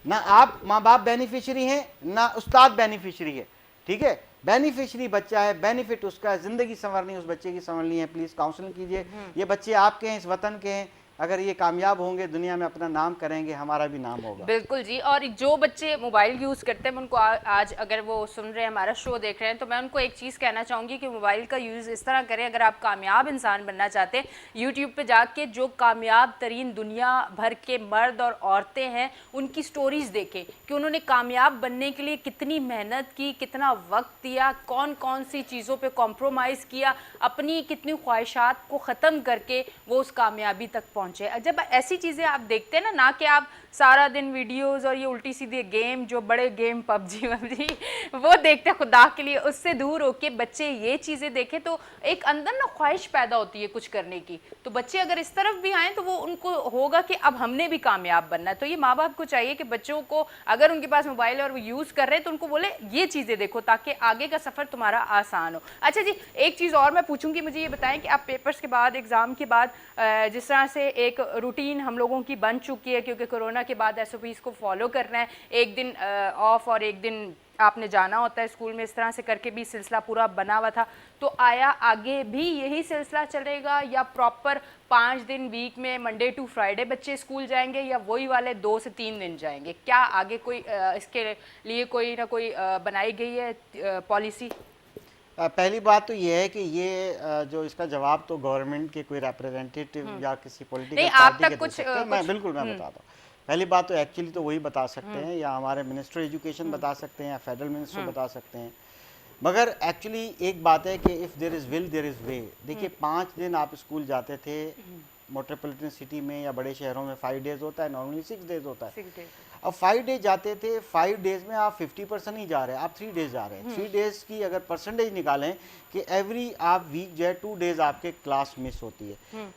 ना, आप माँ बाप बेनिफिशरी हैं ना उस्ताद बेनिफिशरी है, ठीक है। बेनिफिशरी बच्चा है, बेनिफिट उसका है, जिंदगी संवरनी उस बच्चे की संवरनी है। प्लीज काउंसलिंग कीजिए, ये बच्चे आपके हैं, इस वतन के हैं, अगर ये कामयाब होंगे दुनिया में अपना नाम करेंगे, हमारा भी नाम होगा। बिल्कुल जी। और जो बच्चे मोबाइल यूज़ करते हैं, मैं उनको आज अगर वो सुन रहे हैं, हमारा शो देख रहे हैं, तो मैं उनको एक चीज़ कहना चाहूँगी कि मोबाइल का यूज़ इस तरह करें, अगर आप कामयाब इंसान बनना चाहते हैं, यूट्यूब पे जाके जो कामयाब तरीन दुनिया भर के मर्द और औरतें हैं उनकी स्टोरीज़ देखें कि उन्होंने कामयाब बनने के लिए कितनी मेहनत की, कितना वक्त दिया, कौन कौन सी चीज़ों पर कॉम्प्रोमाइज़ किया, अपनी कितनी ख्वाहिशात को ख़त्म करके वो उस कामयाबी तक पहुँचे। जब ऐसी चीज़ें आप देखते हैं ना कि आप सारा दिन वीडियोस और ये उल्टी सीधे गेम, जो बड़े गेम PUBG वो देखते हैं, खुदा के लिए उससे दूर होके बच्चे ये चीज़ें देखें तो एक अंदर ना ख्वाहिश पैदा होती है कुछ करने की। तो बच्चे अगर इस तरफ भी आएँ तो वो उनको होगा कि अब हमने भी कामयाब बनना है। तो ये माँ बाप को चाहिए कि बच्चों को अगर उनके पास मोबाइल है और वो यूज़ कर रहे हैं तो उनको बोले ये चीज़ें देखो ताकि आगे का सफ़र तुम्हारा आसान हो। अच्छा जी, एक चीज़ और मैं पूछूंगी, मुझे ये बताएं कि आप पेपर्स के बाद, एग्ज़ाम के बाद जिस तरह से एक रूटीन हम लोगों की बन चुकी है, क्योंकि कोरोना के बाद SOPs को फॉलो करना है, एक दिन ऑफ और एक दिन आपने जाना होता है स्कूल में, इस तरह से करके भी सिलसिला पूरा बना हुआ था। तो आया आगे भी यही सिलसिला चलेगा या प्रॉपर 5 दिन वीक में मंडे टू फ्राइडे बच्चे स्कूल जाएंगे या वही वाले 2 से 3 दिन जाएंगे? क्या आगे कोई इसके लिए कोई ना कोई बनाई गई है पॉलिसी? पहली बात तो ये है कि ये जो इसका जवाब तो गवर्नमेंट के कोई रिप्रेजेंटेटिव या किसी पॉलिटिकल पार्टी के दे सकते हैं। मैं बताता हूँ। पहली बात तो एक्चुअली तो वही बता सकते हैं या हमारे मिनिस्टर एजुकेशन बता सकते हैं या फेडरल मिनिस्टर बता सकते हैं। मगर एक्चुअली एक बात है कि if there is will there is way. देखिए 5 दिन आप स्कूल जाते थे मेट्रोपॉलिटन सिटी में या बड़े शहरों में 5 डेज होता है, नॉर्मली 6 डेज होता है। अब 5 डेज जाते थे, 5 डेज में आप 50% नहीं जा रहे, आप 3 डेज जा रहे हैं। 3 डेज की अगर परसेंटेज निकालें कि एवरी आप वीक जो है 2 डेज आपके क्लास मिस होती है।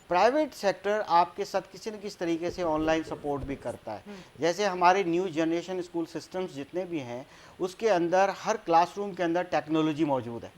प्राइवेट सेक्टर आपके साथ किसी न किसी तरीके से ऑनलाइन सपोर्ट भी करता है। जैसे हमारे न्यू जनरेशन स्कूल सिस्टम्स जितने भी हैं उसके अंदर हर क्लासरूम के अंदर टेक्नोलॉजी मौजूद है।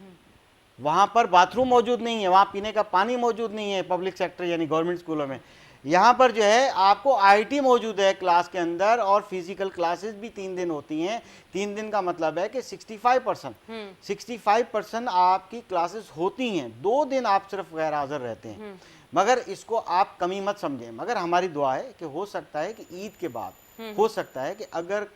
वहाँ पर बाथरूम मौजूद नहीं है, वहाँ पीने का पानी मौजूद नहीं है पब्लिक सेक्टर यानी गवर्नमेंट स्कूलों में। यहाँ पर जो है आपको IT मौजूद है क्लास के अंदर और फिजिकल क्लासेस भी 3 दिन होती हैं। 3 दिन का मतलब है कि 65% आपकी क्लासेस होती हैं, 2 दिन आप सिर्फ गैर हाजिर रहते हैं। मगर इसको आप कमी मत समझें। मगर हमारी दुआ है कि हो सकता है कि ईद के बाद हो सकता है कि अगर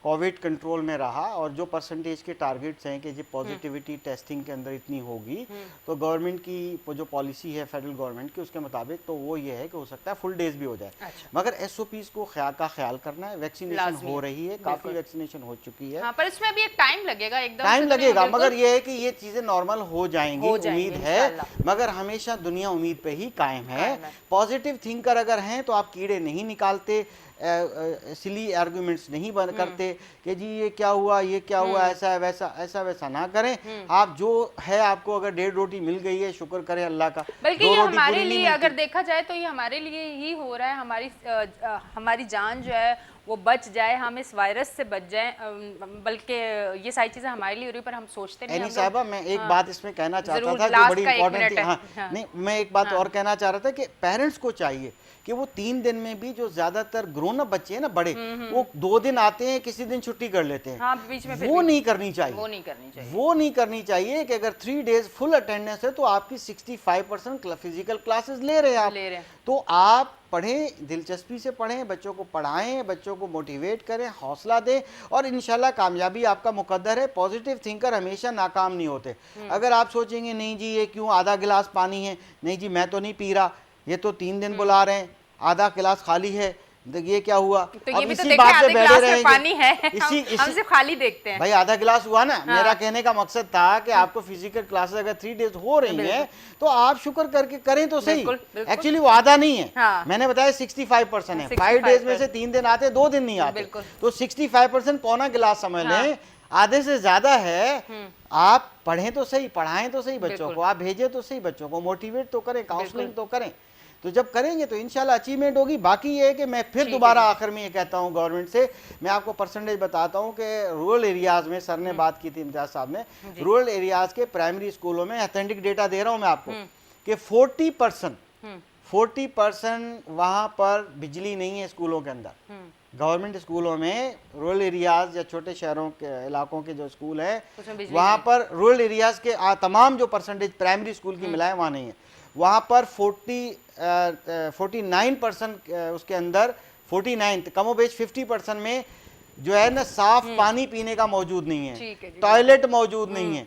कोविड कंट्रोल में रहा और जो परसेंटेज के टारगेट्स हैं कि ये पॉजिटिविटी टेस्टिंग के अंदर इतनी होगी तो गवर्नमेंट की जो पॉलिसी है फेडरल गवर्नमेंट की उसके मुताबिक तो वो ये है कि हो सकता है फुल डेज भी हो जाए। अच्छा। मगर SOPs को ख्याल करना है। वैक्सीनेशन हो रही है, काफ़ी वैक्सीनेशन हो चुकी है। हाँ, पर इसमें भी एक टाइम लगेगा, एकदम टाइम लगेगा, मगर ये है कि ये चीज़ें नॉर्मल हो जाएंगी, उम्मीद है। मगर हमेशा दुनिया उम्मीद पे ही कायम है। पॉजिटिव थिंकर अगर हैं तो आप कीड़े नहीं निकालते, सिली आर्गुमेंट्स नहीं करते, के कि जी ये क्या हुआ, ये क्या हुआ, ऐसा है वैसा, ऐसा वैसा ना करें। आप जो है, आपको अगर 1.5 रोटी मिल गई है, शुक्र करें अल्लाह का। बल्कि 2 ये रोटी हमारे पूरी नहीं लिए अगर मिलती। देखा जाए तो ये हमारे लिए ही हो रहा है, हमारी जान जो है वो बच जाए, हम इस वायरस से बच जाए, बल्कि ये सारी चीज़ें हमारे लिए हो रही है, पर हम सोचते नहीं। एनी हम लोग साहबा, मैं एक हाँ, बात इसमें कहना चाहता जरूर, था जो लास्ट बड़ी का 1 इंपॉर्टेंट मिनट थी। है। हाँ, हाँ, नहीं, मैं एक बात हाँ, और कहना चाह रहा था कि पेरेंट्स को चाहिए कि वो 3 दिन में भी, जो ज्यादातर ग्रोन अप बच्चे हैं ना, बड़े, वो 2 दिन आते हैं, किसी दिन छुट्टी कर लेते हैं। हाँ, बीच में फिर वो भी नहीं करनी चाहिए। वो नहीं करनी चाहिए। वो नहीं करनी चाहिए कि अगर 3 डेज फुल अटेंडेंस है तो आपकी 65% फिजिकल क्लासेस ले रहे हैं आप। ले रहे हैं। तो आप पढ़ें, दिलचस्पी से पढ़ें, बच्चों को पढ़ाएं, बच्चों को मोटिवेट करें, हौसला दें, और इंशाल्लाह कामयाबी आपका मुकद्दर है। पॉजिटिव थिंकर हमेशा नाकाम नहीं होते। अगर आप सोचेंगे नहीं जी ये क्यों आधा गिलास पानी है, नहीं जी मैं तो नहीं पी रहा, ये तो 3 दिन बुला रहे हैं, आधा गिलास खाली है, तो ये क्या हुआ? तो अब ये भी तो इसी देखें, बात पे आधे बैठे गिलास में रहेंगे। पानी है, हम सिर्फ खाली देखते हैं। भाई आधा गिलास हुआ ना। मेरा कहने का मकसद था कि आपको फिजिकल क्लासेस अगर 3 डेज हो रही हैं तो आप शुक्र करके करें तो सही। बिल्कुल, बिल्कुल। एक्चुअली वो आधा नहीं है। हाँ। मैंने बताया 65% है। 5 65 डेज में से 3 दिन आते, 2 दिन नहीं आते। बिल्कुल। तो 65% पौना गिलास समझ लें, आधे से ज्यादा है। आप पढ़ें तो सही, पढ़ाएं तो सही बच्चों को, आप भेजें तो सही बच्चों को, मोटिवेट तो करें, काउंसलिंग तो करें। तो जब करेंगे तो इंशाल्लाह अचीवमेंट होगी। बाकी ये है कि मैं फिर दोबारा आखिर में ये कहता हूँ गवर्नमेंट से, मैं आपको परसेंटेज बताता हूँ कि रूरल एरियाज में, सर ने बात की थी इम्तियाज साहब ने, रूरल एरियाज के प्राइमरी स्कूलों में ऑथेंटिक डेटा दे रहा हूँ मैं आपको कि 40% वहाँ पर बिजली नहीं है स्कूलों के अंदर। गवर्नमेंट स्कूलों में, रूरल एरियाज या छोटे शहरों के इलाकों के जो स्कूल हैं वहाँ पर, रूरल एरियाज के तमाम जो परसेंटेज प्राइमरी स्कूल की मिलाए वहाँ नहीं है। वहाँ पर 49% उसके अंदर 49 कमोबेश 50% में जो है ना साफ पानी पीने का मौजूद नहीं है, टॉयलेट मौजूद नहीं है,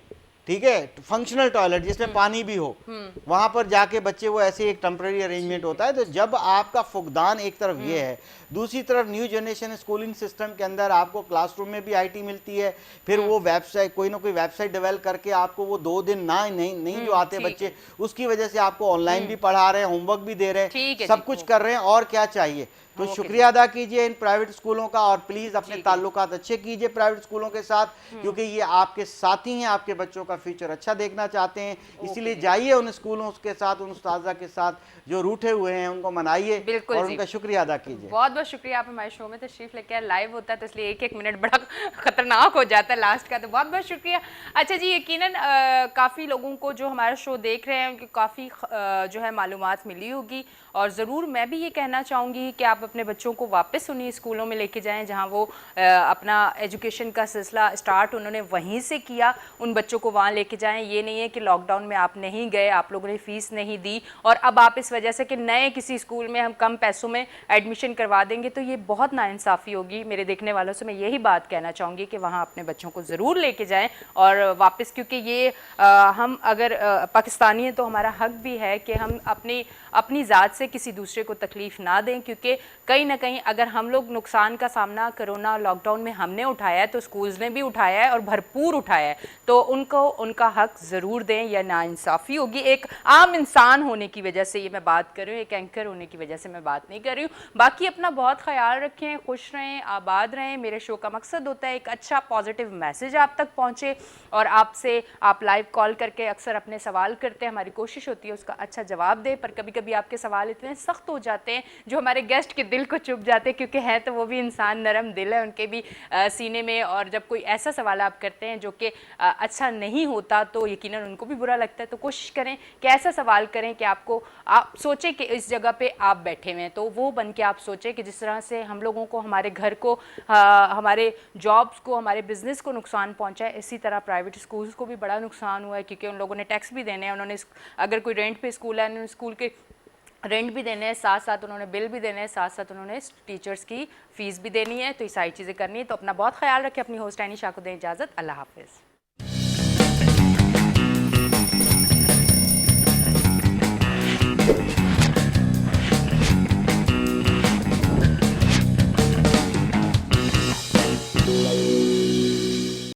ठीक है, फंक्शनल टॉयलेट जिसमें पानी भी हो। वहां पर जाके बच्चे, वो ऐसे एक टेम्पररी अरेंजमेंट होता है। तो जब आपका फुकदान एक तरफ ये है, दूसरी तरफ न्यू जनरेशन स्कूलिंग सिस्टम के अंदर आपको क्लासरूम में भी आईटी मिलती है, फिर वो वेबसाइट, कोई ना कोई वेबसाइट डेवलप करके आपको वो 2 दिन नहीं जो आते बच्चे, उसकी वजह से आपको ऑनलाइन भी पढ़ा रहे हैं, होमवर्क भी दे रहे हैं, सब कुछ कर रहे हैं, और क्या चाहिए। तो शुक्रिया अदा कीजिए इन प्राइवेट स्कूलों का, और प्लीज अपने ताल्लुकात अच्छे कीजिए प्राइवेट स्कूलों के साथ, क्योंकि ये आपके साथी हैं, आपके बच्चों का फ्यूचर अच्छा देखना चाहते हैं। इसीलिए जाइए उन स्कूलों के साथ, उन उस्ताजा के साथ जो रूठे हुए हैं, उनको मनाइए और उनका शुक्रिया अदा कीजिए। बहुत बहुत शुक्रिया, आप हमारे शो में तशरीफ लेके आए। लाइव होता है तो इसलिए 1-1 मिनट बड़ा खतरनाक हो जाता है लास्ट का, तो बहुत बहुत शुक्रिया। अच्छा जी, यकीनन काफ़ी लोगों को जो हमारा शो देख रहे हैं उनकी काफ़ी जो है मालूमात मिली होगी, और ज़रूर मैं भी ये कहना चाहूँगी कि आप अपने बच्चों को वापस उन्हीं स्कूलों में लेके जाएं जहां वो अपना एजुकेशन का सिलसिला स्टार्ट उन्होंने वहीं से किया। उन बच्चों को वहां लेके जाएं। ये नहीं है कि लॉकडाउन में आप नहीं गए, आप लोगों ने फ़ीस नहीं दी, और अब आप इस वजह से कि नए किसी स्कूल में हम कम पैसों में एडमिशन करवा देंगे, तो ये बहुत नाइंसाफ़ी होगी। मेरे देखने वालों से मैं यही बात कहना चाहूँगी कि वहाँ अपने बच्चों को ज़रूर लेके जाएँ और वापस, क्योंकि ये हम अगर पाकिस्तानी हैं तो हमारा हक भी है कि हम अपनी ज़ात से किसी दूसरे को तकलीफ़ ना दें, क्योंकि कहीं ना कहीं अगर हम लोग नुकसान का सामना कोरोना लॉकडाउन में हमने उठाया है तो स्कूल्स ने भी उठाया है और भरपूर उठाया है, तो उनको उनका हक ज़रूर दें, या नाइंसाफ़ी होगी। एक आम इंसान होने की वजह से ये मैं बात कर रही हूँ, एक एंकर होने की वजह से मैं बात नहीं कर रही हूँ। बाकी अपना बहुत ख्याल रखें, खुश रहें, आबाद रहें। मेरे शो का मकसद होता है एक अच्छा पॉजिटिव मैसेज आप तक पहुँचे, और आपसे आप लाइव कॉल करके अक्सर अपने सवाल करते हैं, हमारी कोशिश होती है उसका अच्छा जवाब दें, पर कभी कभी आपके सवाल इतने सख्त हो जाते हैं जो हमारे गेस्ट के दिल को चुभ जाते हैं, क्योंकि हैं तो वो भी इंसान, नरम दिल है उनके भी सीने में, और जब कोई ऐसा सवाल आप करते हैं जो कि अच्छा नहीं होता तो यकीनन उनको भी बुरा लगता है। तो कोशिश करें कि ऐसा सवाल करें कि आप सोचें कि इस जगह पे आप बैठे हुए हैं, तो वो बन के आप सोचें कि जिस तरह से हम लोगों को, हमारे घर को, हमारे जॉब्स को, हमारे बिजनेस को नुकसान पहुंचा है, इसी तरह प्राइवेट स्कूल्स को भी बड़ा नुकसान हुआ है, क्योंकि उन लोगों ने टैक्स भी देने हैं, उन्होंने अगर कोई रेंट पे स्कूल है उन्होंने स्कूल के रेंट भी देने हैं, साथ साथ उन्होंने बिल भी देने हैं, साथ साथ उन्होंने टीचर्स की फ़ीस भी देनी है, तो ये सारी चीज़ें करनी है। तो अपना बहुत ख्याल रखें। अपनी होस्ट एनिशा को दें इजाज़त। अल्लाह हाफ़िज़।